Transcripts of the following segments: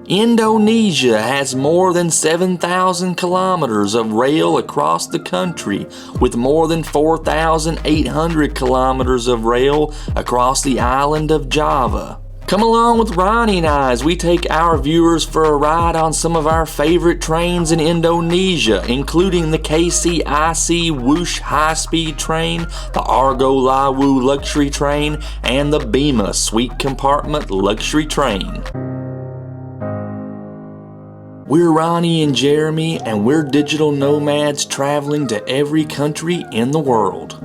Indonesia has more than 7,000 kilometers of rail across the country, with more than 4,800 kilometers of rail across the island of Java. Come along with Rani and I as we take our viewers for a ride on some of our favorite trains in Indonesia, including the KCIC Whoosh high-speed train, the Argo Lawu Luxury Train, and the Bima Suite Compartment Luxury Train. We're Rani and Jeremy, and we're digital nomads traveling to every country in the world.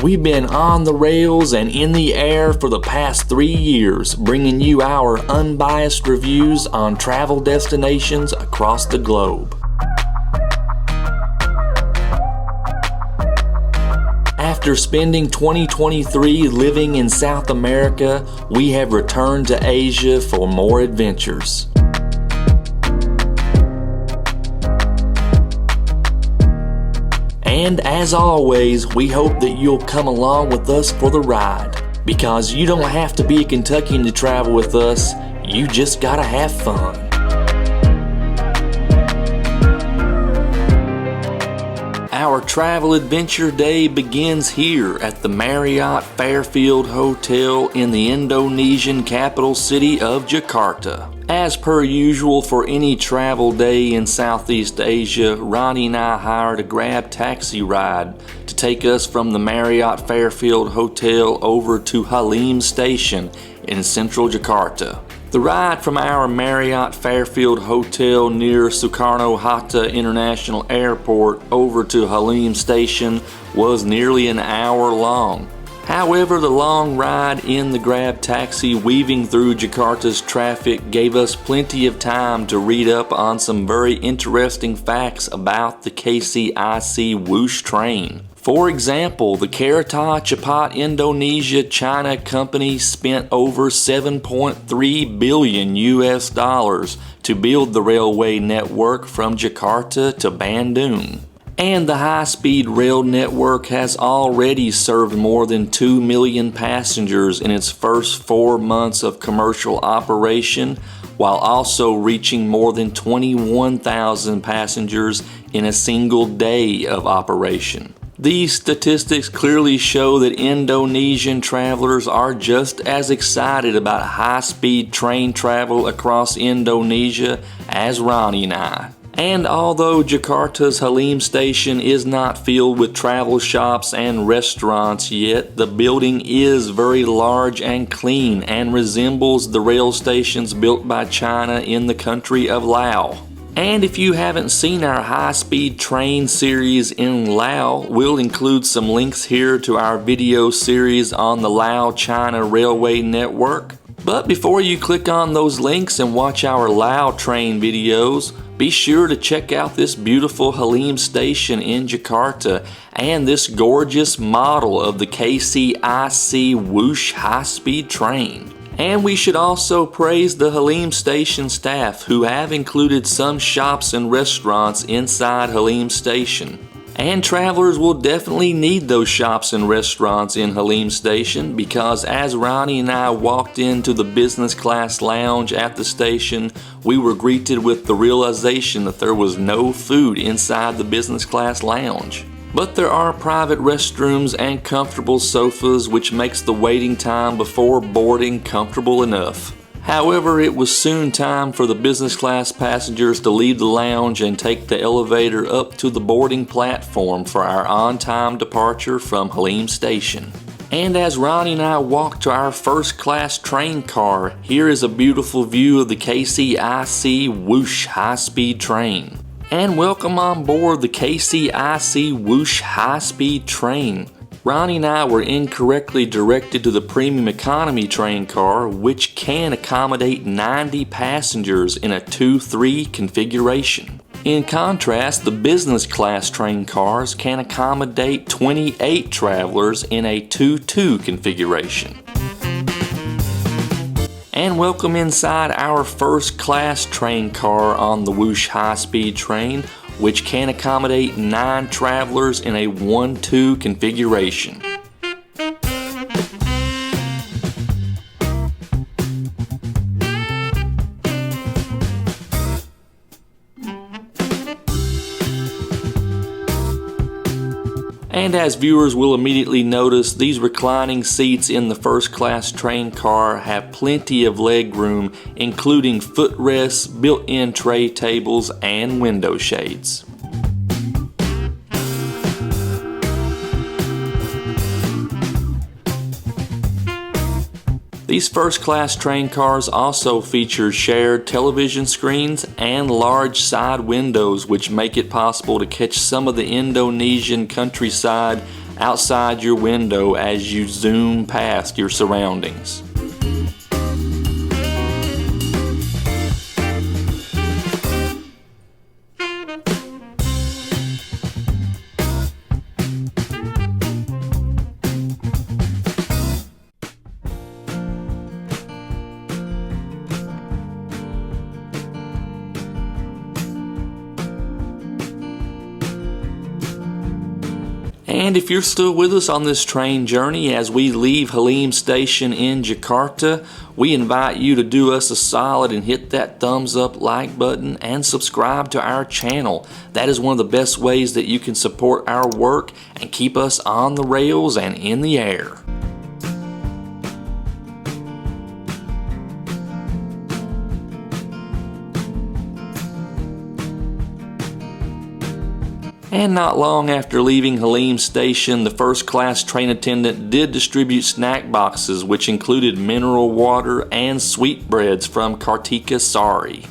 We've been on the rails and in the air for the past 3 years, bringing you our unbiased reviews on travel destinations across the globe. After spending 2023 living in South America, we have returned to Asia for more adventures. And as always, we hope that you'll come along with us for the ride, because you don't have to be a Kentuckian to travel with us, you just gotta have fun. Our travel adventure day begins here at the Marriott Fairfield Hotel in the Indonesian capital city of Jakarta. As per usual for any travel day in Southeast Asia, Rani and I hired a Grab taxi ride to take us from the Marriott Fairfield Hotel over to Halim Station in central Jakarta. The ride from our Marriott Fairfield Hotel near Surakarta International Airport over to Halim Station was nearly an hour long. However, the long ride in the Grab taxi weaving through Jakarta's traffic gave us plenty of time to read up on some very interesting facts about the KCIC Whoosh train. For example, the Kereta Cepat Indonesia China company spent over $7.3 billion to build the railway network from Jakarta to Bandung. And the high-speed rail network has already served more than 2 million passengers in its first 4 months of commercial operation, while also reaching more than 21,000 passengers in a single day of operation. These statistics clearly show that Indonesian travelers are just as excited about high-speed train travel across Indonesia as Rani and I. And although Jakarta's Halim Station is not filled with travel shops and restaurants yet, the building is very large and clean and resembles the rail stations built by China in the country of Laos. And if you haven't seen our high-speed train series in Laos, we'll include some links here to our video series on the Laos-China Railway Network. But before you click on those links and watch our Laos train videos, be sure to check out this beautiful Halim station in Jakarta and this gorgeous model of the KCIC Whoosh high-speed train. And we should also praise the Halim Station staff, who have included some shops and restaurants inside Halim Station. And travelers will definitely need those shops and restaurants in Halim Station, because as Rani and I walked into the business class lounge at the station, we were greeted with the realization that there was no food inside the business class lounge. But there are private restrooms and comfortable sofas, which makes the waiting time before boarding comfortable enough. However, it was soon time for the business class passengers to leave the lounge and take the elevator up to the boarding platform for our on-time departure from Halim Station. And as Rani and I walk to our first class train car, here is a beautiful view of the KCIC Whoosh high-speed train. And welcome on board the KCIC Whoosh high-speed train. Rani and I were incorrectly directed to the premium economy train car, which can accommodate 90 passengers in a 2-3 configuration. In contrast, the business class train cars can accommodate 28 travelers in a 2-2 configuration. And welcome inside our first class train car on the Whoosh high-speed train, which can accommodate 9 travelers in a 1-2 configuration. And as viewers will immediately notice, these reclining seats in the first class train car have plenty of leg room, including footrests, built-in tray tables, and window shades. These first-class train cars also feature shared television screens and large side windows, which make it possible to catch some of the Indonesian countryside outside your window as you zoom past your surroundings. And if you're still with us on this train journey as we leave Halim Station in Jakarta, we invite you to do us a solid and hit that thumbs up like button and subscribe to our channel. That is one of the best ways that you can support our work and keep us on the rails and in the air. And not long after leaving Halim Station, the first class train attendant did distribute snack boxes which included mineral water and sweetbreads from Kartika Sari.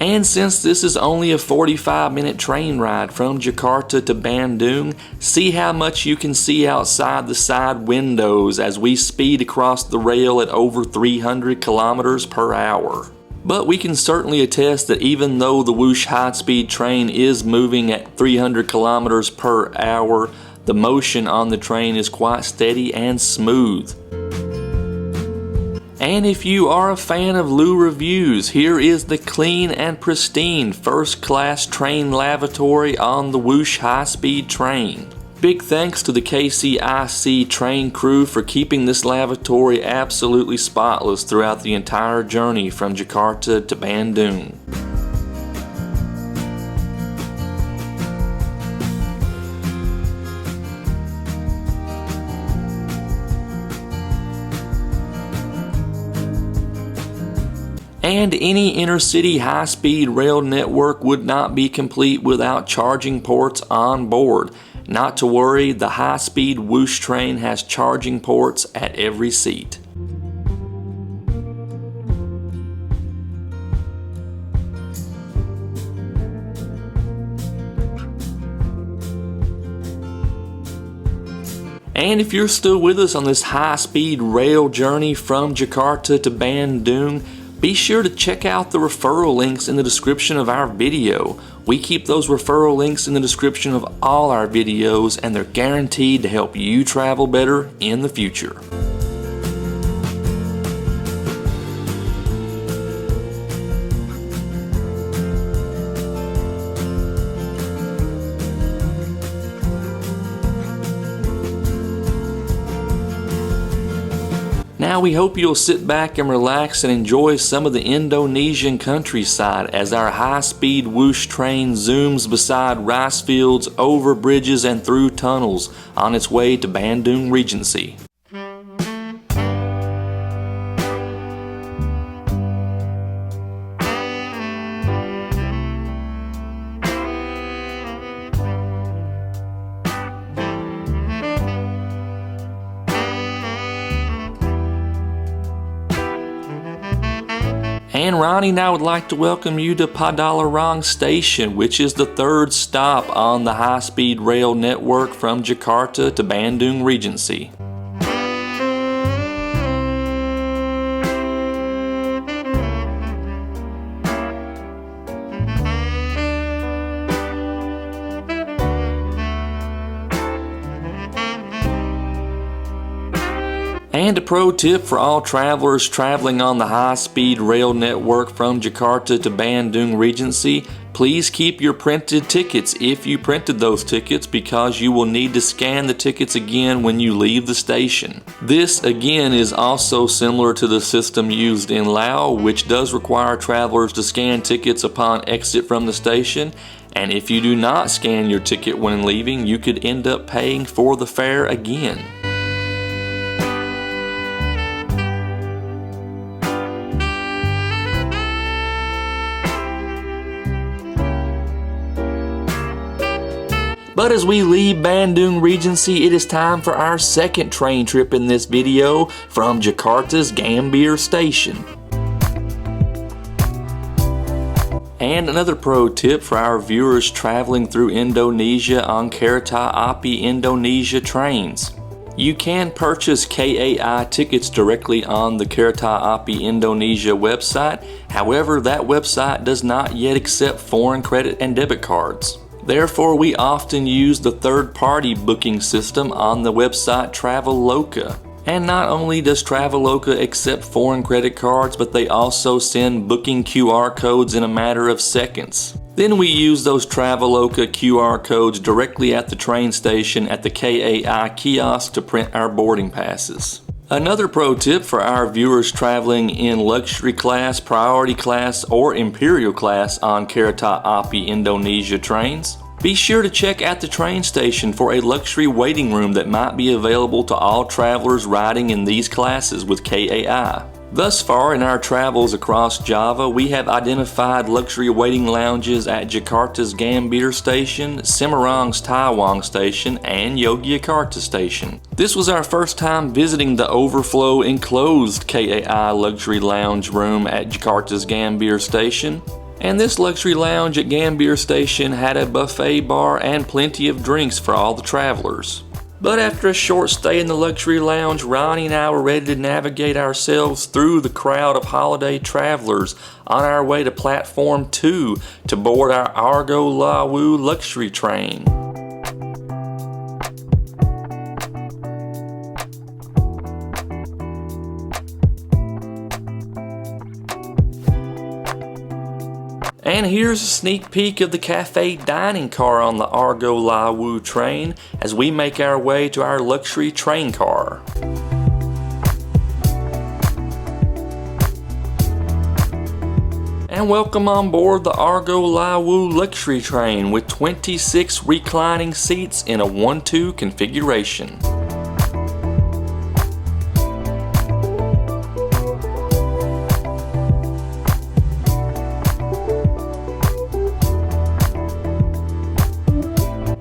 And since this is only a 45-minute train ride from Jakarta to Bandung, see how much you can see outside the side windows as we speed across the rail at over 300 kilometers per hour. But we can certainly attest that even though the Whoosh high-speed train is moving at 300 kilometers per hour, the motion on the train is quite steady and smooth. And if you are a fan of Lou reviews, here is the clean and pristine first class train lavatory on the Whoosh high-speed train. Big thanks to the KCIC train crew for keeping this lavatory absolutely spotless throughout the entire journey from Jakarta to Bandung. And any inner-city high-speed rail network would not be complete without charging ports on board. Not to worry, the high-speed Whoosh train has charging ports at every seat. And if you're still with us on this high-speed rail journey from Jakarta to Bandung, be sure to check out the referral links in the description of our video. We keep those referral links in the description of all our videos, and they're guaranteed to help you travel better in the future. Now we hope you'll sit back and relax and enjoy some of the Indonesian countryside as our high-speed Whoosh train zooms beside rice fields, over bridges, and through tunnels on its way to Bandung Regency. And Rani and I would like to welcome you to Padalarang Station, which is the third stop on the high-speed rail network from Jakarta to Bandung Regency. And a pro tip for all travelers traveling on the high-speed rail network from Jakarta to Bandung Regency, Please keep your printed tickets if you printed those tickets, because you will need to scan the tickets again when you leave the station. This again is also similar to the system used in Laos, which does require travelers to scan tickets upon exit from the station, and if you do not scan your ticket when leaving, you could end up paying for the fare again. But as we leave Bandung Regency, it is time for our second train trip in this video from Jakarta's Gambir Station. And another pro tip for our viewers traveling through Indonesia on Kereta Api Indonesia trains. You can purchase KAI tickets directly on the Kereta Api Indonesia website. However, that website does not yet accept foreign credit and debit cards. Therefore, we often use the third-party booking system on the website Traveloka. And not only does Traveloka accept foreign credit cards, but they also send booking QR codes in a matter of seconds. Then we use those Traveloka QR codes directly at the train station at the KAI kiosk to print our boarding passes. Another pro tip for our viewers traveling in luxury class, priority class, or imperial class on Kereta Api Indonesia trains. Be sure to check at the train station for a luxury waiting room that might be available to all travelers riding in these classes with KAI. Thus far in our travels across Java, we have identified luxury waiting lounges at Jakarta's Gambir Station, Semarang's Taiwan Station, and Yogyakarta Station. This was our first time visiting the overflow enclosed KAI luxury lounge room at Jakarta's Gambir Station. And this luxury lounge at Gambir Station had a buffet bar and plenty of drinks for all the travelers. But after a short stay in the luxury lounge, Rani and I were ready to navigate ourselves through the crowd of holiday travelers on our way to Platform 2 to board our Argo Lawu Luxury Train. And here's a sneak peek of the cafe dining car on the Argo Lawu train as we make our way to our luxury train car. And welcome on board the Argo Lawu Luxury Train with 26 reclining seats in a 1-2 configuration.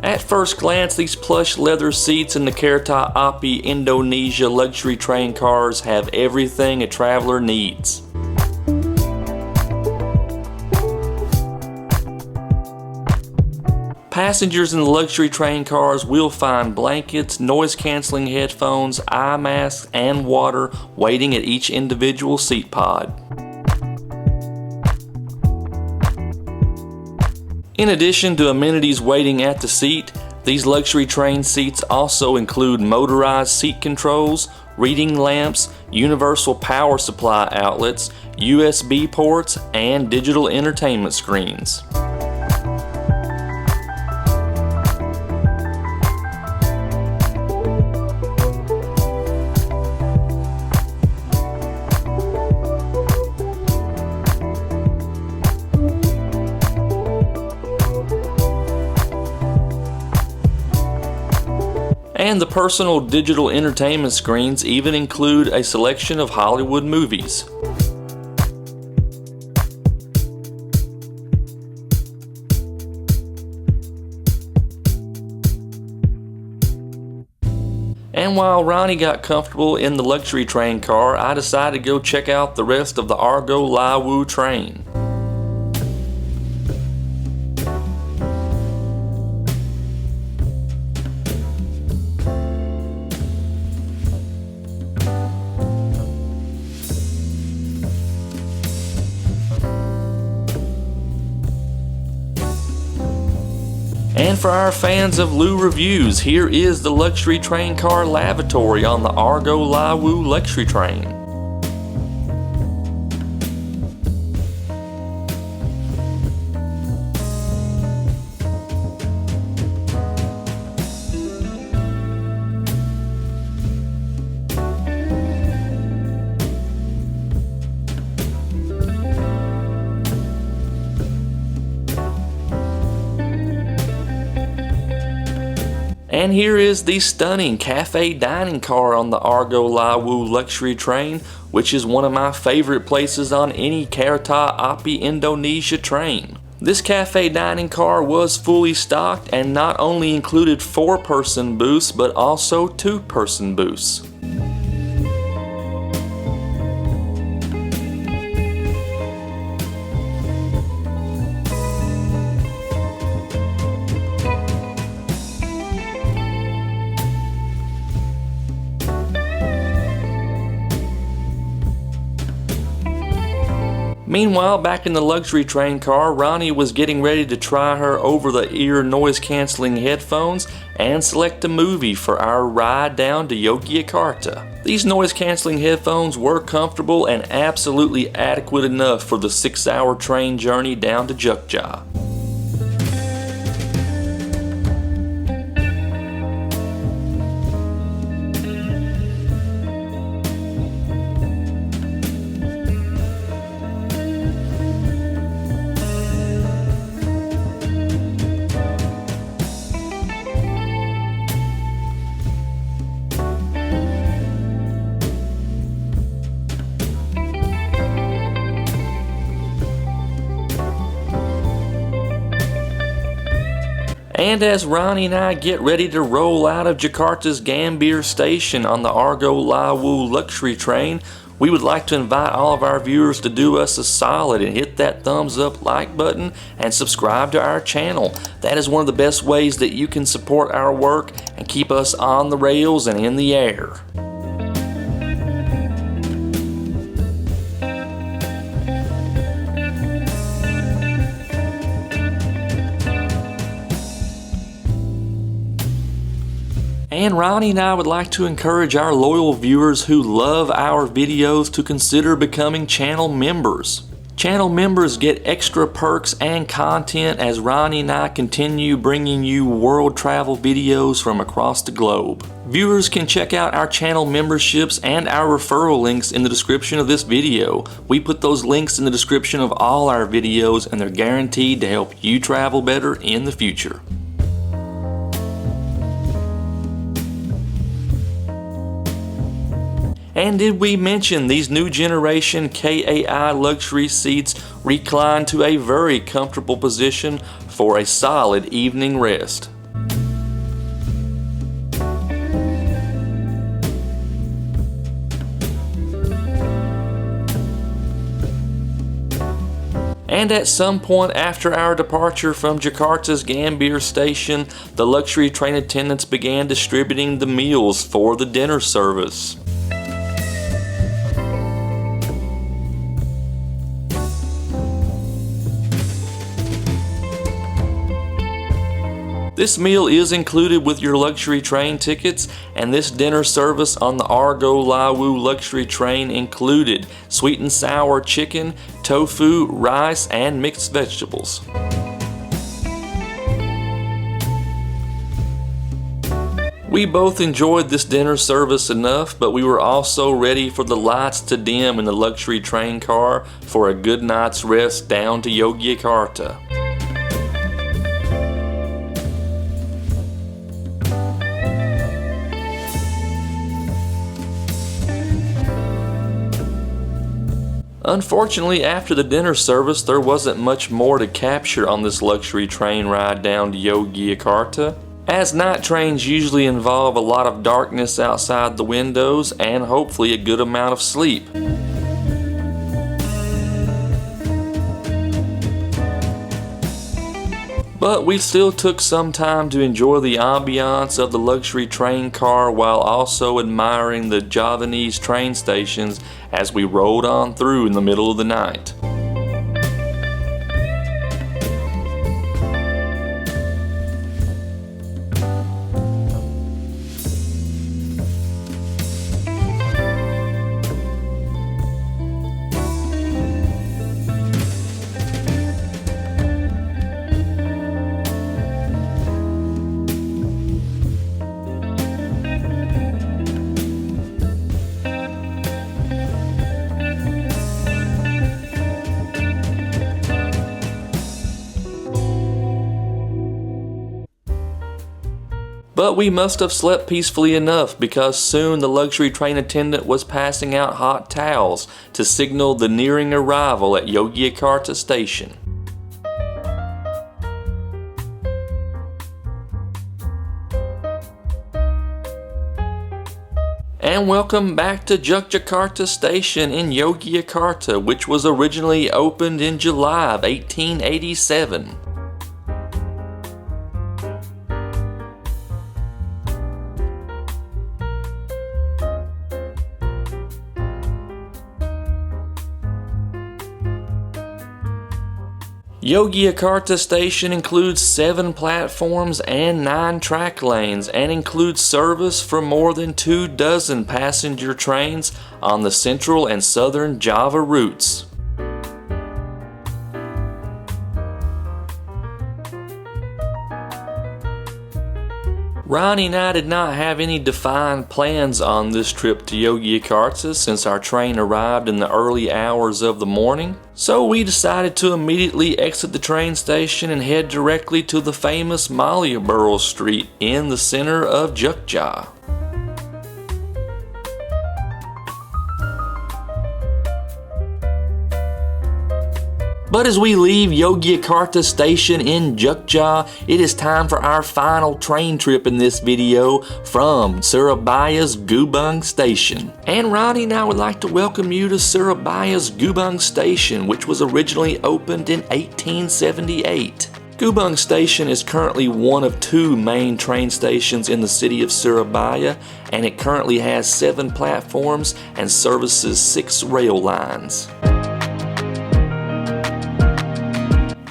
At first glance, these plush leather seats in the Kereta Api Indonesia luxury train cars have everything a traveler needs. Passengers in the luxury train cars will find blankets, noise-canceling headphones, eye masks, and water waiting at each individual seat pod. In addition to amenities waiting at the seat, these luxury train seats also include motorized seat controls, reading lamps, universal power supply outlets, USB ports, and digital entertainment screens. And the personal digital entertainment screens even include a selection of Hollywood movies. And while Rani got comfortable in the luxury train car, I decided to go check out the rest of the Argo Lawu train. And for our fans of Lu reviews, here is the luxury train car lavatory on the Argo Lawu Luxury Train. And here is the stunning cafe dining car on the Argo Lawu Luxury Train, which is one of my favorite places on any Kereta Api Indonesia train. This cafe dining car was fully stocked and not only included 4-person booths but also 2-person booths. Meanwhile, back in the luxury train car, Rani was getting ready to try her over-the-ear noise-canceling headphones and select a movie for our ride down to Yogyakarta. These noise-canceling headphones were comfortable and absolutely adequate enough for the 6-hour train journey down to Jogja. And as Rani and I get ready to roll out of Jakarta's Gambir station on the Argo Lawu Luxury Train, we would like to invite all of our viewers to do us a solid and hit that thumbs up like button and subscribe to our channel. That is one of the best ways that you can support our work and keep us on the rails and in the air. And Rani and I would like to encourage our loyal viewers who love our videos to consider becoming channel members. Channel members get extra perks and content as Rani and I continue bringing you world travel videos from across the globe. Viewers can check out our channel memberships and our referral links in the description of this video. We put those links in the description of all our videos and they're guaranteed to help you travel better in the future. And did we mention these new generation KAI luxury seats recline to a very comfortable position for a solid evening rest. And at some point after our departure from Jakarta's Gambir station, the luxury train attendants began distributing the meals for the dinner service. This meal is included with your luxury train tickets, and this dinner service on the Argo Lawu Luxury Train included sweet and sour chicken, tofu, rice, and mixed vegetables. We both enjoyed this dinner service enough, but we were also ready for the lights to dim in the luxury train car for a good night's rest down to Yogyakarta. Unfortunately, after the dinner service, there wasn't much more to capture on this luxury train ride down to Yogyakarta, as night trains usually involve a lot of darkness outside the windows and hopefully a good amount of sleep. But we still took some time to enjoy the ambiance of the luxury train car while also admiring the Javanese train stations as we rolled on through in the middle of the night. But we must have slept peacefully enough, because soon the luxury train attendant was passing out hot towels to signal the nearing arrival at Yogyakarta station. And welcome back to Jakarta Station in Yogyakarta, which was originally opened in July of 1887. Yogyakarta Station includes 7 platforms and 9 track lanes, and includes service for more than 24 passenger trains on the central and southern Java routes. Rani and I did not have any defined plans on this trip to Yogyakarta since our train arrived in the early hours of the morning, so we decided to immediately exit the train station and head directly to the famous Malioboro Street in the center of Jogja. But as we leave Yogyakarta Station in Jogja, it is time for our final train trip in this video from Surabaya's Gubeng Station. And Rani and I would like to welcome you to Surabaya's Gubeng Station, which was originally opened in 1878. Gubeng Station is currently one of 2 main train stations in the city of Surabaya, and it currently has 7 platforms and services 6 rail lines.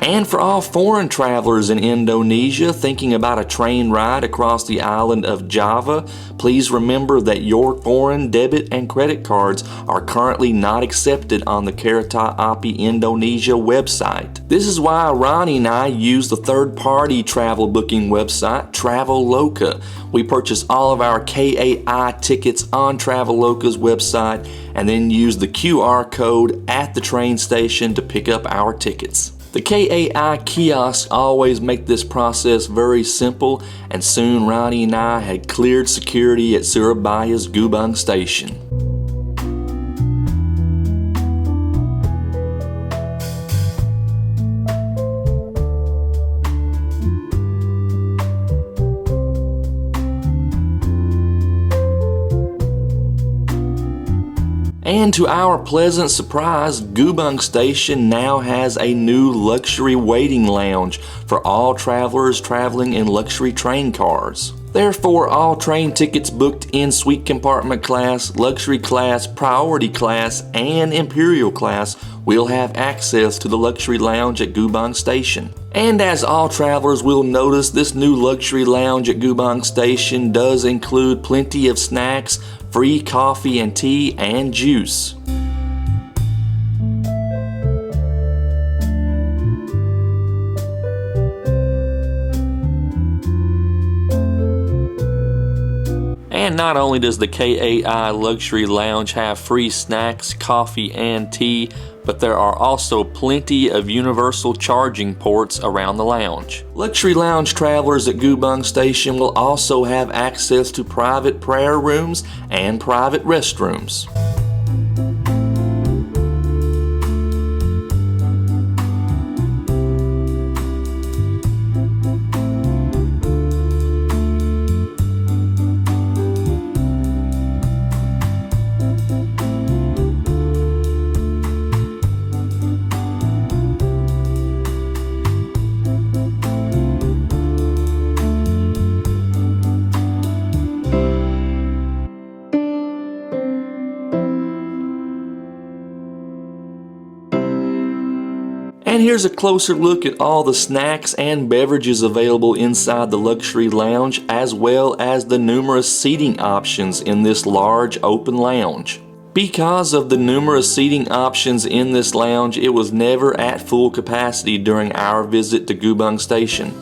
And for all foreign travelers in Indonesia thinking about a train ride across the island of Java, please remember that your foreign debit and credit cards are currently not accepted on the Kereta Api Indonesia website. This is why Rani and I use the third-party travel booking website Traveloka. We purchase all of our KAI tickets on Traveloka's website and then use the QR code at the train station to pick up our tickets. The KAI kiosks always make this process very simple, and soon Rani and I had cleared security at Surabaya's Gubeng Station. And to our pleasant surprise, Gubeng Station now has a new luxury waiting lounge for all travelers traveling in luxury train cars. Therefore, all train tickets booked in suite compartment class, luxury class, priority class, and imperial class will have access to the luxury lounge at Gubeng Station. And as all travelers will notice, this new luxury lounge at Gubeng Station does include plenty of snacks, free coffee and tea, and juice. And not only does the KAI Luxury Lounge have free snacks, coffee, and tea, but there are also plenty of universal charging ports around the lounge. Luxury Lounge travelers at Gubeng Station will also have access to private prayer rooms and private restrooms. And here's a closer look at all the snacks and beverages available inside the luxury lounge, as well as the numerous seating options in this large open lounge. Because of the numerous seating options in this lounge, it was never at full capacity during our visit to Gubeng Station.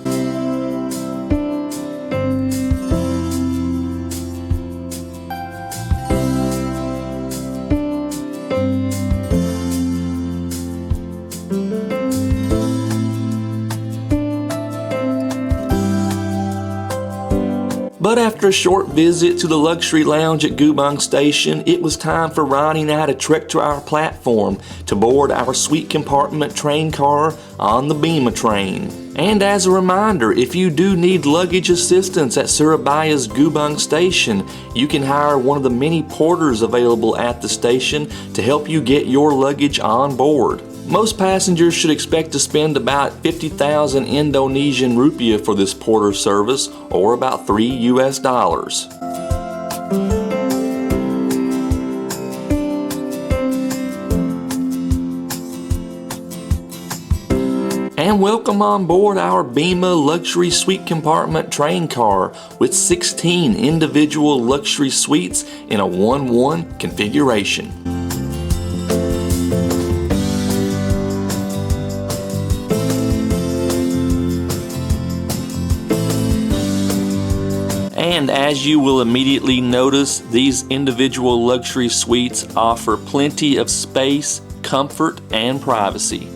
After a short visit to the luxury lounge at Gubang Station, it was time for Rani and I to trek to our platform to board our suite compartment train car on the Bima train. And as a reminder, if you do need luggage assistance at Surabaya's Gubang Station, you can hire one of the many porters available at the station to help you get your luggage on board. Most passengers should expect to spend about 50,000 Indonesian rupiah for this porter service, or about $3 US. And welcome on board our Bima luxury suite compartment train car with 16 individual luxury suites in a 1-1 configuration. And as you will immediately notice, these individual luxury suites offer plenty of space, comfort, and privacy.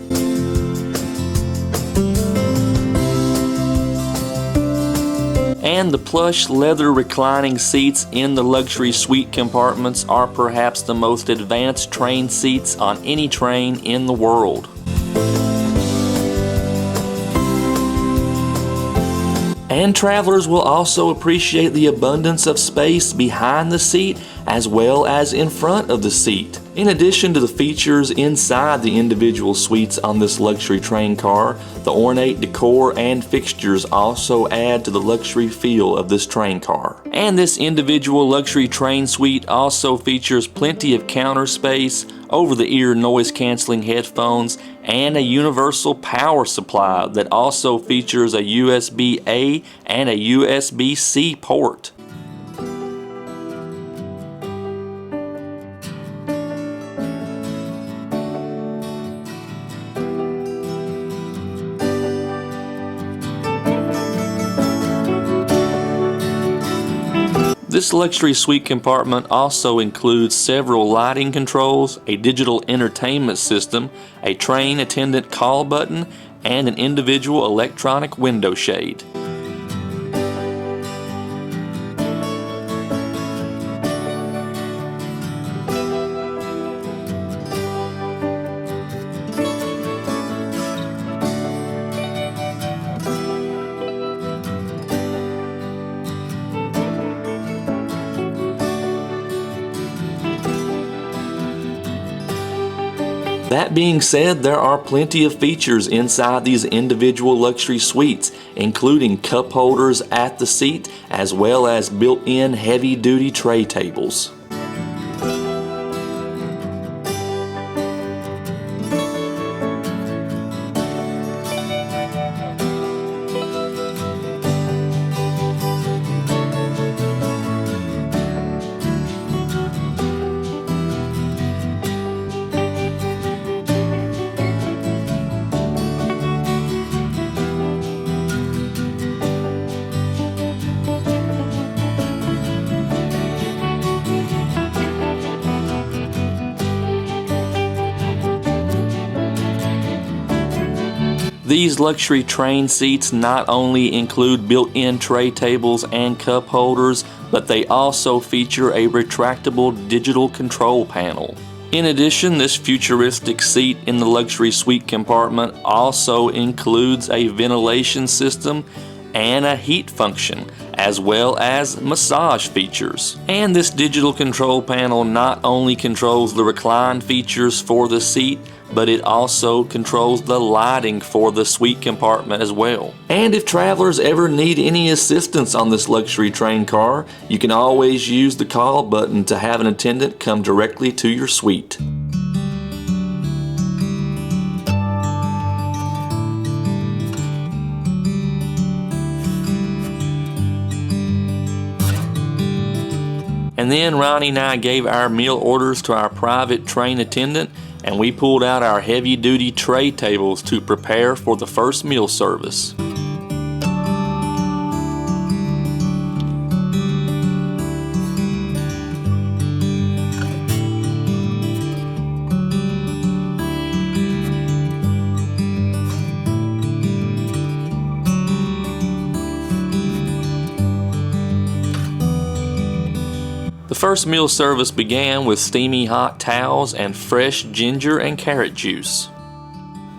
And the plush leather reclining seats in the luxury suite compartments are perhaps the most advanced train seats on any train in the world. And travelers will also appreciate the abundance of space behind the seat as well as in front of the seat. In addition to the features inside the individual suites on this luxury train car, the ornate decor and fixtures also add to the luxury feel of this train car. And this individual luxury train suite also features plenty of counter space, over-the-ear noise-canceling headphones, and a universal power supply that also features a USB-A and a USB-C port. This luxury suite compartment also includes several lighting controls, a digital entertainment system, a train attendant call button, and an individual electronic window shade. That being said, there are plenty of features inside these individual luxury suites, including cup holders at the seat as well as built-in heavy-duty tray tables. These luxury train seats not only include built-in tray tables and cup holders, but they also feature a retractable digital control panel. In addition, this futuristic seat in the luxury suite compartment also includes a ventilation system and a heat function, as well as massage features. And this digital control panel not only controls the recline features for the seat, but it also controls the lighting for the suite compartment as well. And if travelers ever need any assistance on this luxury train car, you can always use the call button to have an attendant come directly to your suite. And then Rani and I gave our meal orders to our private train attendant, and we pulled out our heavy-duty tray tables to prepare for the first meal service. first meal service began with steamy hot towels and fresh ginger and carrot juice.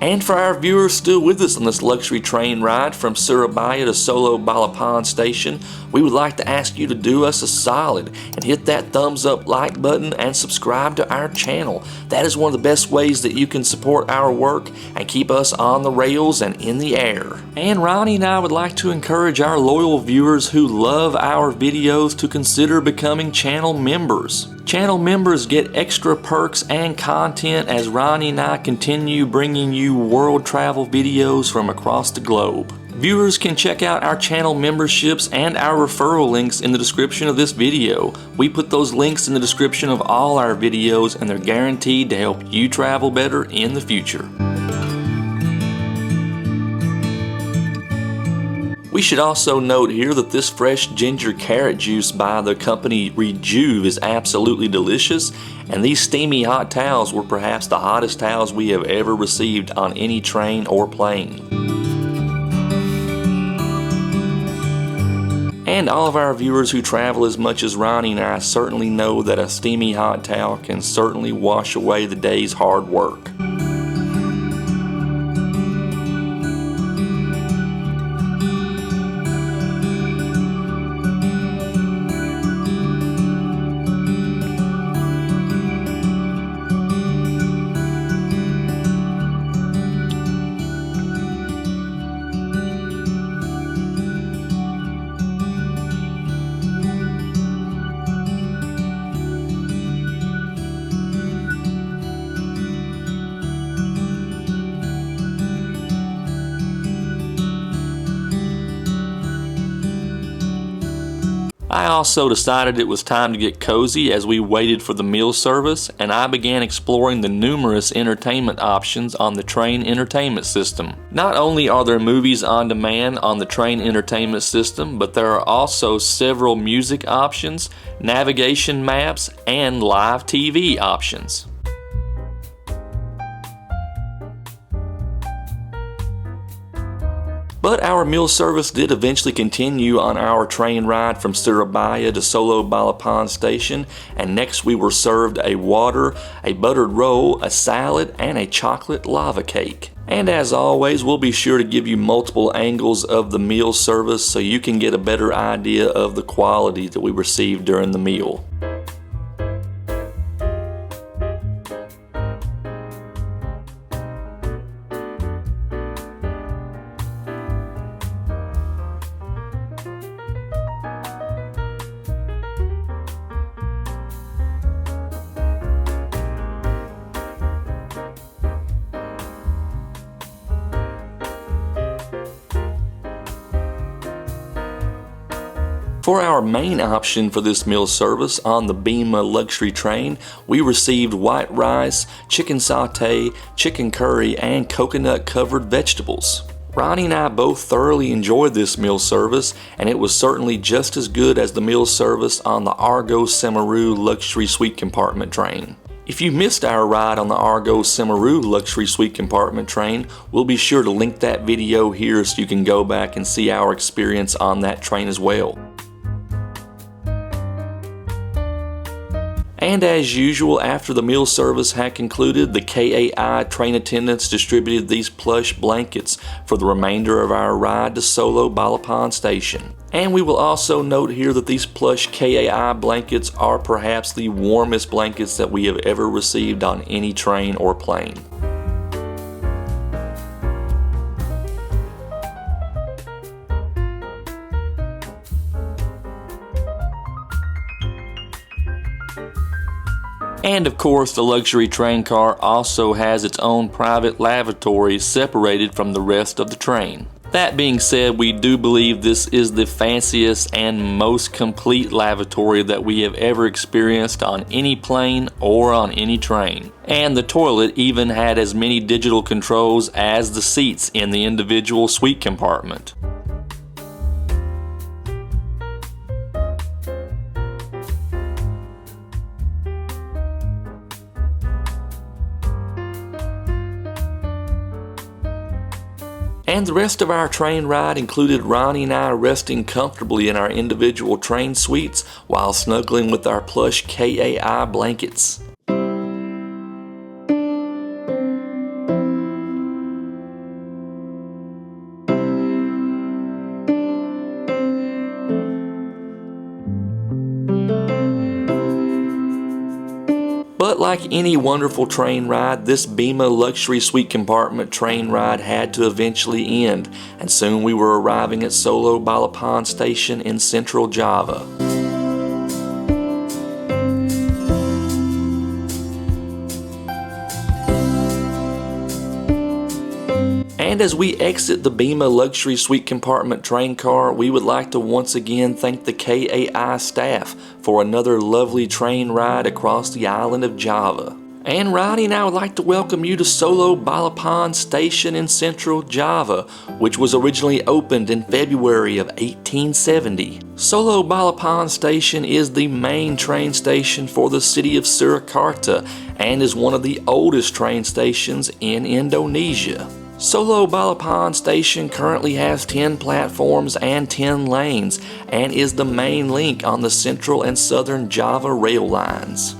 And for our viewers still with us on this luxury train ride from Surabaya to Solo Balapan Station, we would like to ask you to do us a solid and hit that thumbs up like button and subscribe to our channel. That is one of the best ways that you can support our work and keep us on the rails and in the air. And Ronnie and I would like to encourage our loyal viewers who love our videos to consider becoming channel members. Channel members get extra perks and content as Ronnie and I continue bringing you world travel videos from across the globe. Viewers can check out our channel memberships and our referral links in the description of this video. We put those links in the description of all our videos and they're guaranteed to help you travel better in the future. We should also note here that this fresh ginger carrot juice by the company Rejuve is absolutely delicious, and these steamy hot towels were perhaps the hottest towels we have ever received on any train or plane. And all of our viewers who travel as much as Ronnie and I certainly know that a steamy hot towel can certainly wash away the day's hard work. I also decided it was time to get cozy as we waited for the meal service, and I began exploring the numerous entertainment options on the train entertainment system. Not only are there movies on demand on the train entertainment system, but there are also several music options, navigation maps, and live TV options. But our meal service did eventually continue on our train ride from Surabaya to Solo Balapan Station, and next we were served a water, a buttered roll, a salad, and a chocolate lava cake. And as always, we'll be sure to give you multiple angles of the meal service so you can get a better idea of the quality that we received during the meal. For our main option for this meal service on the Bima luxury train, we received white rice, chicken sauté, chicken curry, and coconut covered vegetables. Ronnie and I both thoroughly enjoyed this meal service, and it was certainly just as good as the meal service on the Argo Lawu Luxury Suite Compartment train. If you missed our ride on the Argo Lawu Luxury Suite Compartment train, we'll be sure to link that video here so you can go back and see our experience on that train as well. And as usual, after the meal service had concluded, the KAI train attendants distributed these plush blankets for the remainder of our ride to Solo Balapan Station. And we will also note here that these plush KAI blankets are perhaps the warmest blankets that we have ever received on any train or plane. And of course, the luxury train car also has its own private lavatory separated from the rest of the train. That being said, we do believe this is the fanciest and most complete lavatory that we have ever experienced on any plane or on any train. And the toilet even had as many digital controls as the seats in the individual suite compartment. And the rest of our train ride included Ronnie and I resting comfortably in our individual train suites while snuggling with our plush KAI blankets. But like any wonderful train ride, this Bima luxury suite compartment train ride had to eventually end, and soon we were arriving at Solo Balapan Station in central Java. And as we exit the Bima luxury suite compartment train car, we would like to once again thank the KAI staff for another lovely train ride across the island of Java. And Rani and I would like to welcome you to Solo Balapan Station in central Java, which was originally opened in February of 1870. Solo Balapan Station is the main train station for the city of Surakarta and is one of the oldest train stations in Indonesia. Solo Balapan Station currently has 10 platforms and 10 lanes and is the main link on the central and southern Java rail lines.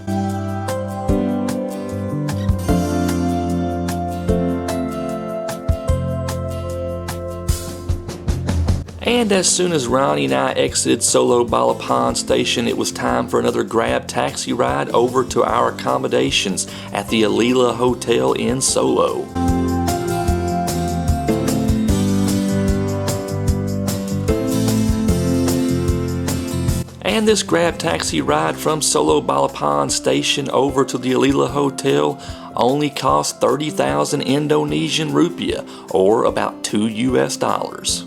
And as soon as Rani and I exited Solo Balapan Station, it was time for another grab taxi ride over to our accommodations at the Airalo Hotel in Solo. And this grab taxi ride from Solo Balapan Station over to the Airalo Hotel only cost 30,000 Indonesian rupiah, or about $2 US.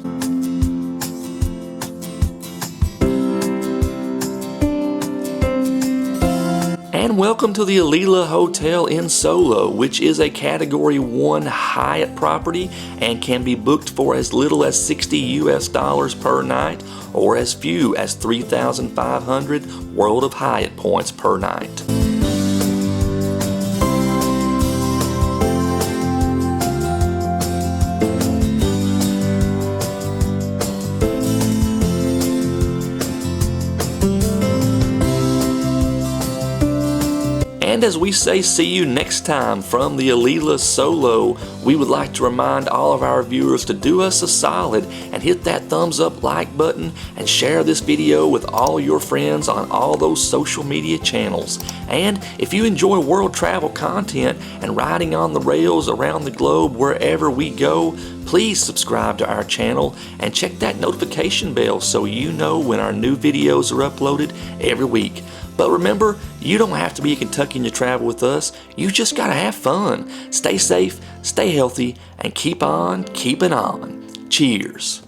And welcome to the Airalo Hotel in Solo, which is a Category 1 Hyatt property and can be booked for as little as $60 US per night or as few as 3,500 World of Hyatt points per night. And as we say see you next time from the Airalo Solo, we would like to remind all of our viewers to do us a solid and hit that thumbs up like button and share this video with all your friends on all those social media channels. And if you enjoy world travel content and riding on the rails around the globe wherever we go, please subscribe to our channel and check that notification bell so you know when our new videos are uploaded every week. But remember, you don't have to be a Kentuckian to travel with us. You just gotta have fun. Stay safe, stay healthy, and keep on keeping on. Cheers.